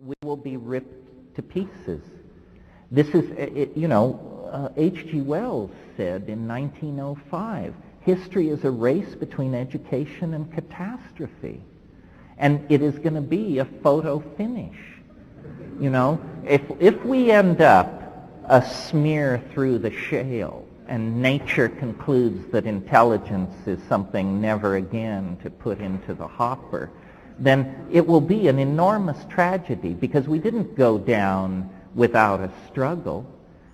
we will be ripped to pieces. This is, H.G. Wells said in 1905, history is a race between education and catastrophe. And it is going to be a photo finish. If we end up a smear through the shale and nature concludes that intelligence is something never again to put into the hopper, then it will be an enormous tragedy because we didn't go down without a struggle.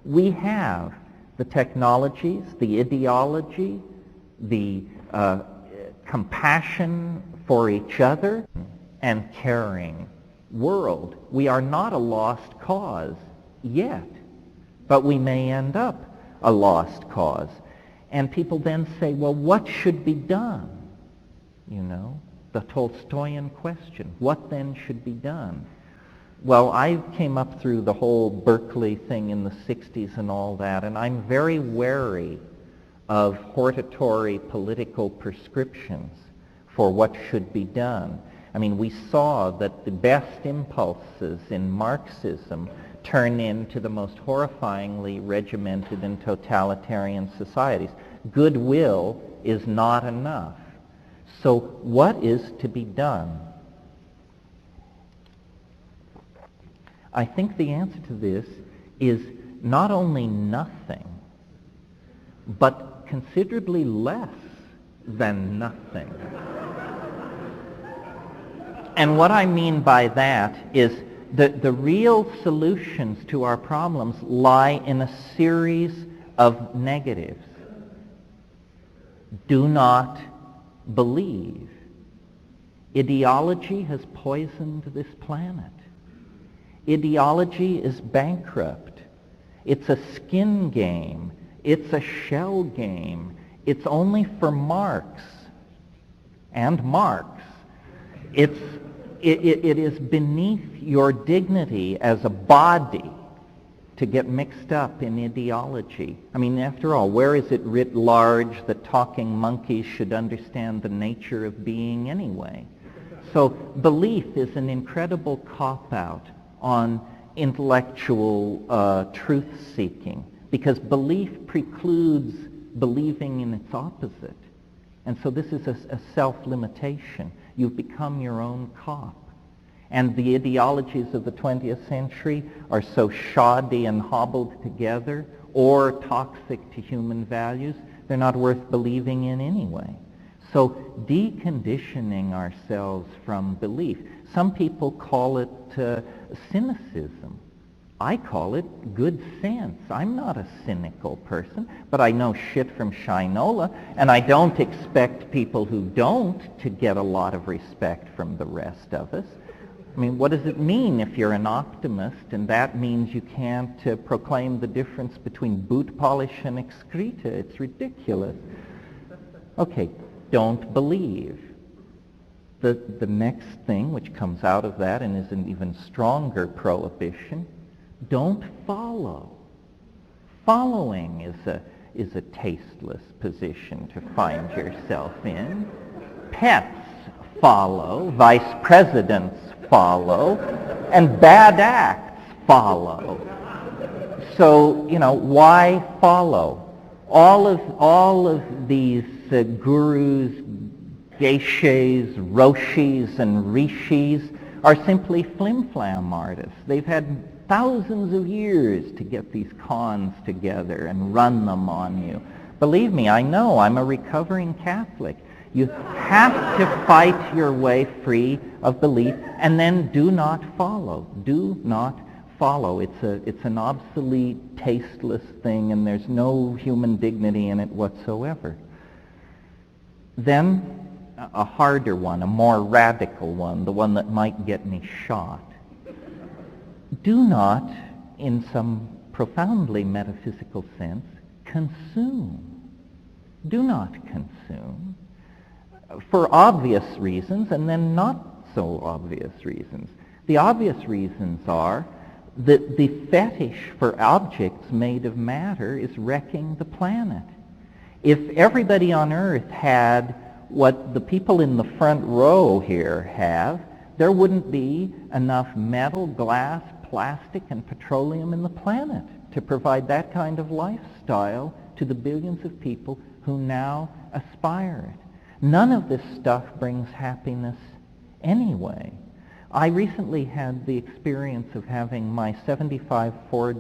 We have the technologies, the ideology, the compassion for each other, and caring world. We are not a lost cause yet, but we may end up a lost cause. And people then say, well, what should be done? The Tolstoyan question. What then should be done? Well, I came up through the whole Berkeley thing in the 60s and all that, and I'm very wary of hortatory political prescriptions for what should be done. I mean, we saw that the best impulses in Marxism turn into the most horrifyingly regimented and totalitarian societies. Goodwill is not enough. So what is to be done? I think the answer to this is not only nothing, but considerably less than nothing. And what I mean by that is that the real solutions to our problems lie in a series of negatives. Do not believe. Ideology has poisoned this planet. Ideology is bankrupt. It's a skin game. It's a shell game. It's only for Marx and Marx. It is beneath your dignity as a body to get mixed up in ideology. I mean, after all, where is it writ large that talking monkeys should understand the nature of being anyway? So belief is an incredible cop-out on intellectual truth-seeking, because belief precludes believing in its opposite. And so this is a self-limitation. You've become your own cop. And the ideologies of the 20th century are so shoddy and hobbled together or toxic to human values, they're not worth believing in anyway. So deconditioning ourselves from belief. Some people call it cynicism. I call it good sense. I'm not a cynical person, but I know shit from Shinola, and I don't expect people who don't to get a lot of respect from the rest of us. I mean, what does it mean if you're an optimist, and that means you can't proclaim the difference between boot polish and excreta? It's ridiculous. Okay, don't believe. The next thing which comes out of that and is an even stronger prohibition, don't follow. Following is a tasteless position to find yourself in. Pets follow, vice presidents follow, and bad acts follow. So, why follow? All of these gurus, geishas, roshis, and rishis are simply flim-flam artists. They've had thousands of years to get these cons together and run them on you. Believe me, I know. I'm a recovering Catholic. You have to fight your way free of belief, and then do not follow. Do not follow. It's an obsolete, tasteless thing, and there's no human dignity in it whatsoever. Then a harder one, a more radical one, the one that might get me shot. Do not, in some profoundly metaphysical sense, consume. Do not consume. For obvious reasons, and then not so obvious reasons. The obvious reasons are that the fetish for objects made of matter is wrecking the planet. If everybody on Earth had what the people in the front row here have, there wouldn't be enough metal, glass, plastic, and petroleum in the planet to provide that kind of lifestyle to the billions of people who now aspire it. None of this stuff brings happiness anyway. I recently had the experience of having my 75 Ford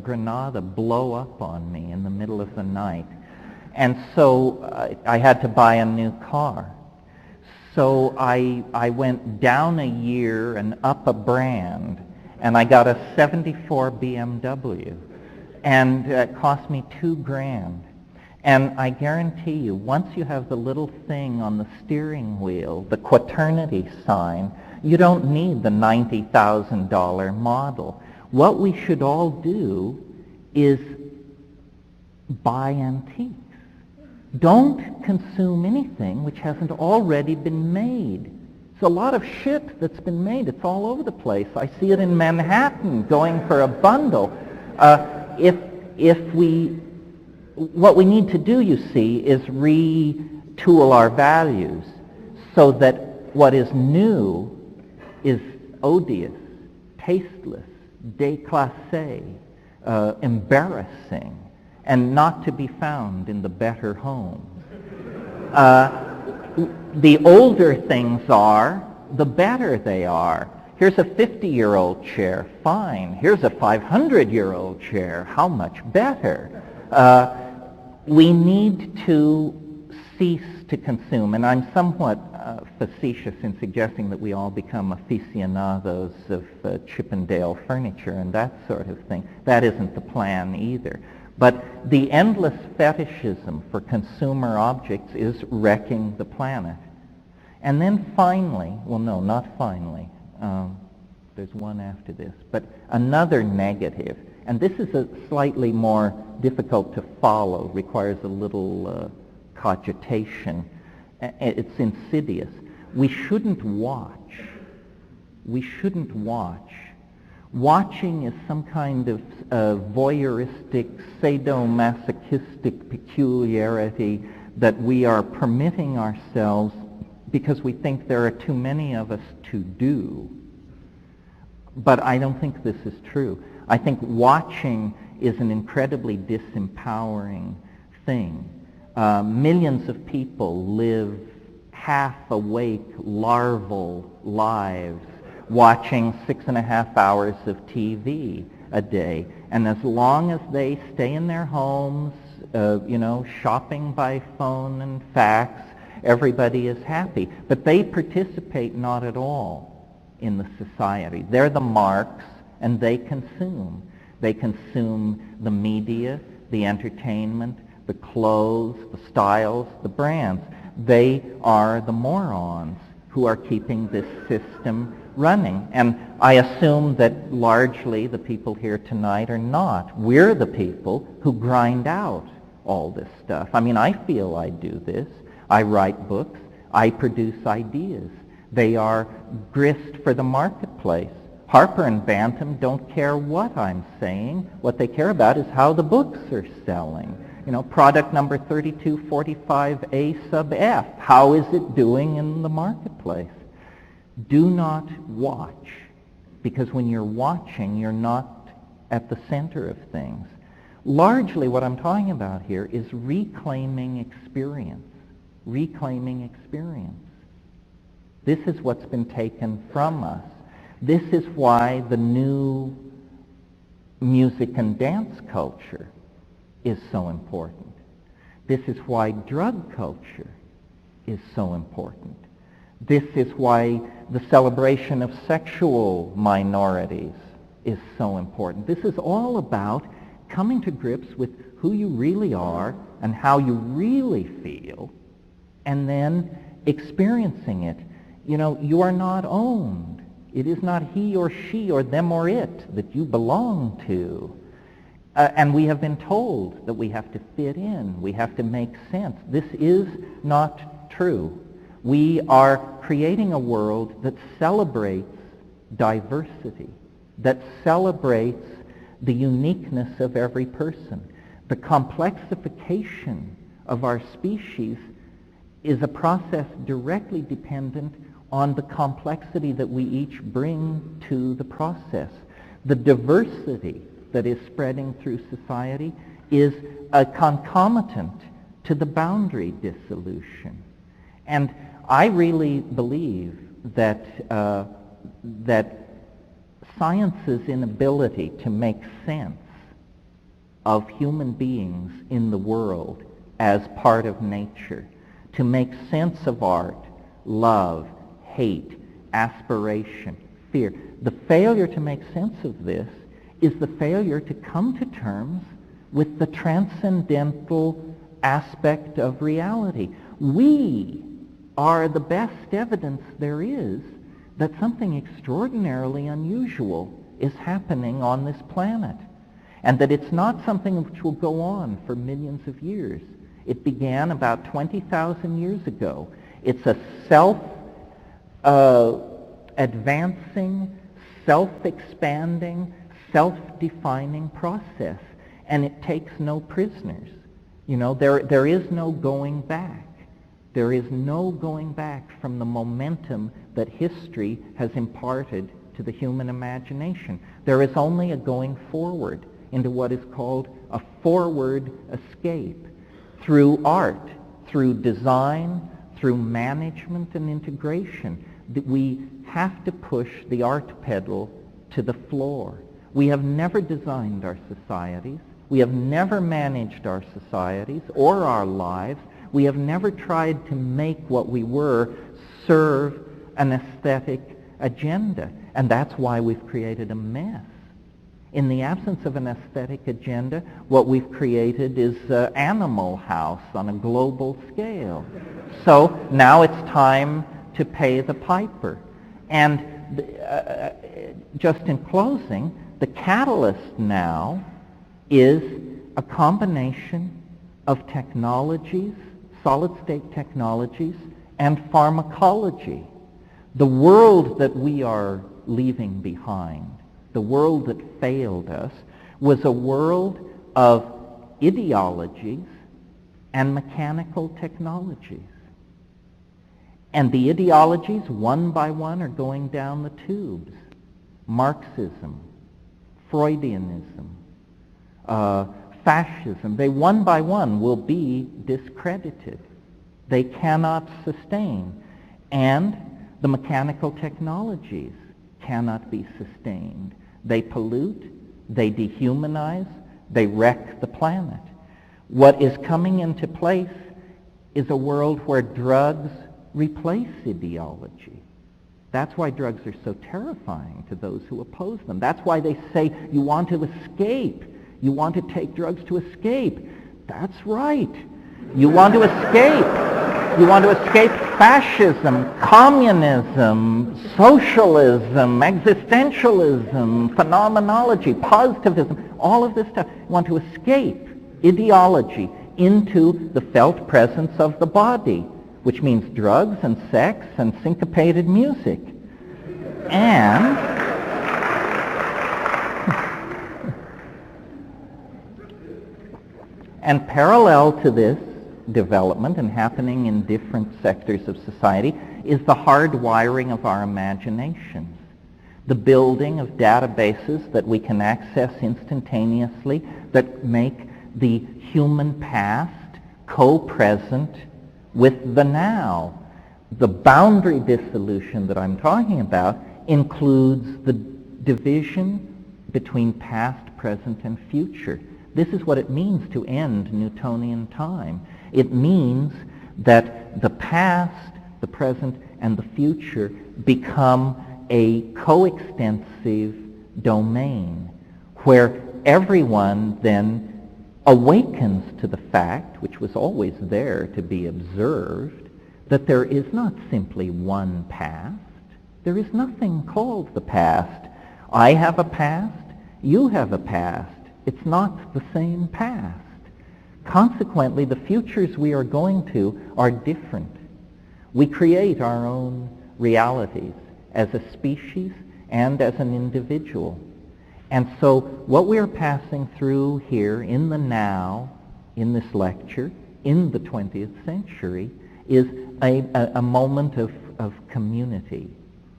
Granada blow up on me in the middle of the night. And so I had to buy a new car. So I went down a year and up a brand, and I got a 74 BMW. And it cost me $2,000. And I guarantee you, once you have the little thing on the steering wheel, the quaternity sign, you don't need the $90,000 model. What we should all do is buy antiques. Don't consume anything which hasn't already been made. It's a lot of shit that's been made. It's all over the place. I see it in Manhattan going for a bundle. What we need to do, you see, is retool our values so that what is new is odious, tasteless, déclassé, embarrassing, and not to be found in the better homes. The older things are, the better they are. Here's a 50-year-old chair, fine. Here's a 500-year-old chair, how much better? We need to cease to consume, and I'm somewhat facetious in suggesting that we all become aficionados of Chippendale furniture and that sort of thing. That isn't the plan either. But the endless fetishism for consumer objects is wrecking the planet. And then finally, well, no, not finally, there's one after this, but another negative, and this is a slightly more difficult to follow, requires a little cogitation. It's insidious. We shouldn't watch. We shouldn't watch. Watching is some kind of voyeuristic, sadomasochistic peculiarity that we are permitting ourselves because we think there are too many of us to do. But I don't think this is true. I think watching is an incredibly disempowering thing. Millions of people live half-awake, larval lives watching 6.5 hours of TV a day. And as long as they stay in their homes, shopping by phone and fax, everybody is happy. But they participate not at all in the society. They're the marks, and they consume. They consume the media, the entertainment, the clothes, the styles, the brands. They are the morons who are keeping this system running. And I assume that largely the people here tonight are not. We're the people who grind out all this stuff. I mean, I feel I do this. I write books. I produce ideas. They are grist for the marketplace. Harper and Bantam don't care what I'm saying. What they care about is how the books are selling. Product number 3245A sub F. How is it doing in the marketplace? Do not watch, because when you're watching, you're not at the center of things. Largely what I'm talking about here is reclaiming experience. Reclaiming experience. This is what's been taken from us. This is why the new music and dance culture is so important. This is why drug culture is so important. This is why the celebration of sexual minorities is so important. This is all about coming to grips with who you really are and how you really feel, and then experiencing it. You are not owned. It is not he or she or them or it that you belong to. And we have been told that we have to fit in. We have to make sense. This is not true. We are creating a world that celebrates diversity, that celebrates the uniqueness of every person. The complexification of our species is a process directly dependent on the complexity that we each bring to the process. The diversity that is spreading through society is a concomitant to the boundary dissolution. And I really believe that science's inability to make sense of human beings in the world as part of nature, to make sense of art, love, hate, aspiration, fear. The failure to make sense of this is the failure to come to terms with the transcendental aspect of reality. We are the best evidence there is that something extraordinarily unusual is happening on this planet, and that it's not something which will go on for millions of years. It began about 20,000 years ago. It's a self-advancing, self-expanding, self-defining process, and it takes no prisoners. You know, there is no going back. There is no going back from the momentum that history has imparted to the human imagination. There is only a going forward into what is called a forward escape through art, through design, through management and integration. That we have to push the art pedal to the floor. We have never designed our societies. We have never managed our societies or our lives. We have never tried to make what we were serve an aesthetic agenda. And that's why we've created a mess. In the absence of an aesthetic agenda, what we've created is Animal House on a global scale. So now it's time to pay the piper. And just in closing, the catalyst now is a combination of technologies, solid-state technologies, and pharmacology. The world that we are leaving behind, the world that failed us, was a world of ideologies and mechanical technologies. And the ideologies, one by one, are going down the tubes. Marxism, Freudianism, fascism, they one by one will be discredited. They cannot sustain. And the mechanical technologies cannot be sustained. They pollute, they dehumanize, they wreck the planet. What is coming into place is a world where drugs replace ideology. That's why drugs are so terrifying to those who oppose them. That's why they say you want to escape. You want to take drugs to escape. That's right. You want to escape. You want to escape fascism, communism, socialism, existentialism, phenomenology, positivism, all of this stuff. You want to escape ideology into the felt presence of the body, which means drugs and sex and syncopated music. And parallel to this development and happening in different sectors of society is the hardwiring of our imaginations, the building of databases that we can access instantaneously that make the human past co-present with the now. The boundary dissolution that I'm talking about includes the division between past, present, and future. This is what it means to end Newtonian time. It means that the past, the present, and the future become a coextensive domain where everyone then awakens to the fact, which was always there to be observed, that there is not simply one past. There is nothing called the past. I have a past, you have a past. It's not the same past. Consequently, the futures we are going to are different. We create our own realities as a species and as an individual. And so what we are passing through here in the now, in this lecture, in the 20th century, is a moment of of community.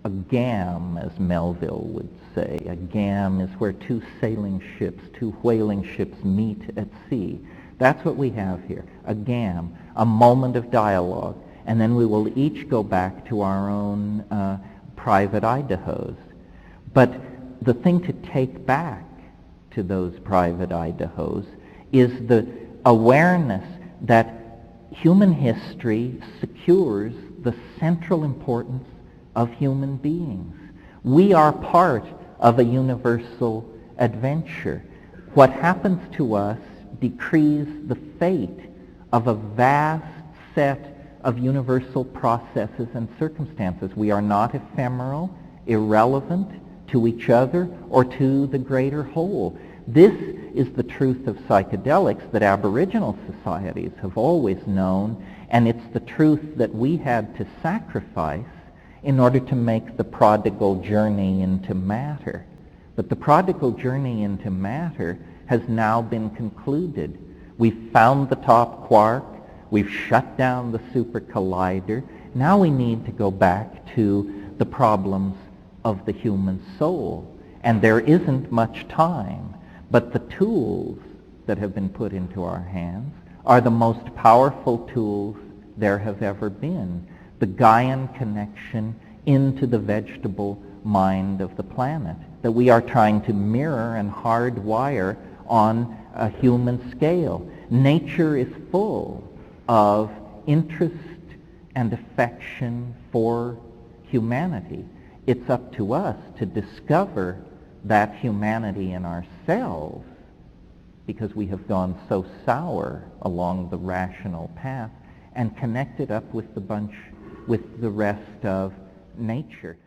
A gam, as Melville would say. A gam is where two sailing ships, two whaling ships meet at sea. That's what we have here, a gam, a moment of dialogue. And then we will each go back to our own private Idahos. But the thing to take back to those private Idahos is the awareness that human history secures the central importance of human beings. We are part of a universal adventure. What happens to us decrees the fate of a vast set of universal processes and circumstances. We are not ephemeral, irrelevant to each other or to the greater whole. This is the truth of psychedelics that Aboriginal societies have always known, and it's the truth that we had to sacrifice in order to make the prodigal journey into matter. But the prodigal journey into matter has now been concluded. We've found the top quark, we've shut down the super collider. Now we need to go back to the problems of the human soul. And there isn't much time, but the tools that have been put into our hands are the most powerful tools there have ever been. The Gaian connection into the vegetable mind of the planet that we are trying to mirror and hardwire on a human scale. Nature is full of interest and affection for humanity. It's up to us to discover that humanity in ourselves, because we have gone so sour along the rational path, and connect it up with the rest of nature.